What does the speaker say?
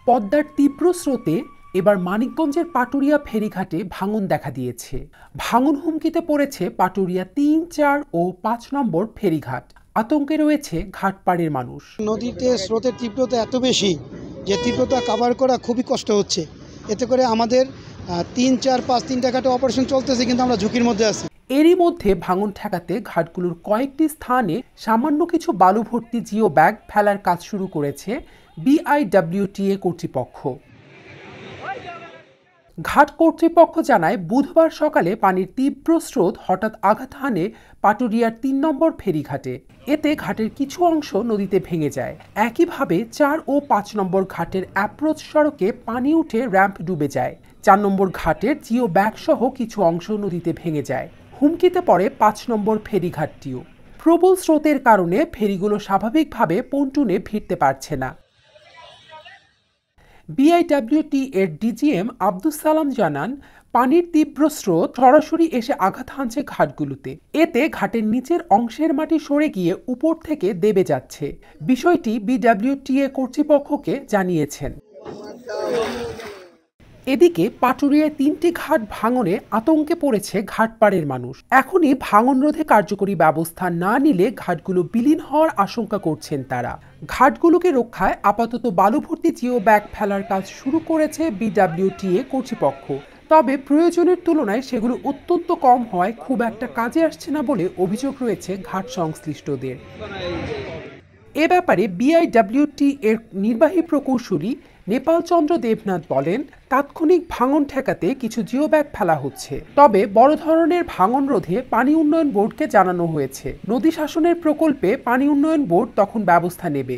পদ্মার তীব্র স্রোতে এবার মানিকগঞ্জের পাটুরিয়া ফেরিঘাটে ভাঙন দেখা দিয়েছে। ভাঙন হুমকিতে পড়েছে পাটুরিয়া ৩, ৪ ও ৫ নম্বর ফেরিঘাট। আতঙ্কে রয়েছে ঘাটপাড়ের মানুষ। নদীতে স্রোতের তীব্রতা এত বেশি যে তীব্রতা কাভার করা খুবই কষ্ট হচ্ছে। এতে করে আমাদের ৩, ৪, ৫ তিনটা ঘাটে অপারেশন চলতেছে, কিন্তু আমরা ঝুঁকির মধ্যে আছি। এরই মধ্যে ভাঙন ঠেকাতে ঘাটগুলোর কয়েকটি স্থানে সামান্য কিছু বালু ভর্তি জিও ব্যাগ ফেলার কাজ শুরু করেছে বিআইডব্লিউটিএ কর্তৃপক্ষ। ঘাট কর্তৃপক্ষ জানায়, বুধবার সকালে পানির তীব্র স্রোত হঠাৎ আঘাত হানে পাটুরিয়ার ৩ নম্বর ফেরিঘাটে। এতে ঘাটের কিছু অংশ নদীতে ভেঙে যায়। একইভাবে ৪ ও ৫ নম্বর ঘাটের অ্যাপ্রোচ সড়কে পানি উঠে র্যাম্প ডুবে যায়। ৪ নম্বর ঘাটের জিও ব্যাগ সহ কিছু অংশ নদীতে ভেঙে যায়। হুমকিতে পড়ে ৫ নম্বর ফেরিঘাটটিও। প্রবল স্রোতের কারণে ফেরিগুলো স্বাভাবিকভাবে পন্টুনে ভিড়তে পারছে না। বিআইডব্লিউটি এর ডিজিএম আব্দুস সালাম জানান, পানির তীব্র স্রোত সরাসরি এসে আঘাত হানছে ঘাটগুলোতে। এতে ঘাটের নিচের অংশের মাটি সরে গিয়ে উপর থেকে দেবে যাচ্ছে। বিষয়টি বিডব্লিউটিএ কর্তৃপক্ষকে জানিয়েছেন। এদিকে পাটুরিয়ায় ৩টি ঘাট ভাঙনে আতঙ্কে পড়েছে ঘাটপাড়ের মানুষ। এখনই ভাঙন রোধে কার্যকরী ব্যবস্থা না নিলে ঘাটগুলো বিলীন হওয়ার আশঙ্কা করছেন তারা। ঘাটগুলোকে রক্ষায় আপাতত বালু ভর্তি জিও ব্যাগ ফেলার কাজ শুরু করেছে বিডব্লিউটিএ কর্তৃপক্ষ। তবে প্রয়োজনের তুলনায় সেগুলো অত্যন্ত কম হওয়ায় খুব একটা কাজে আসছে না বলে অভিযোগ রয়েছে ঘাট সংশ্লিষ্টদের। এ ব্যাপারে বিআইডব্লিউটি এর নির্বাহী প্রকৌশলী নেপাল চন্দ্র দেবনাথ বলেন, তাৎক্ষণিক ভাঙন ঠেকাতে কিছু জিও ব্যাগ ফেলা হচ্ছে। তবে বড় ধরনের ভাঙন রোধে পানি উন্নয়ন বোর্ডকে জানানো হয়েছে। নদী শাসনের প্রকল্পে পানি উন্নয়ন বোর্ড তখন ব্যবস্থা নেবে।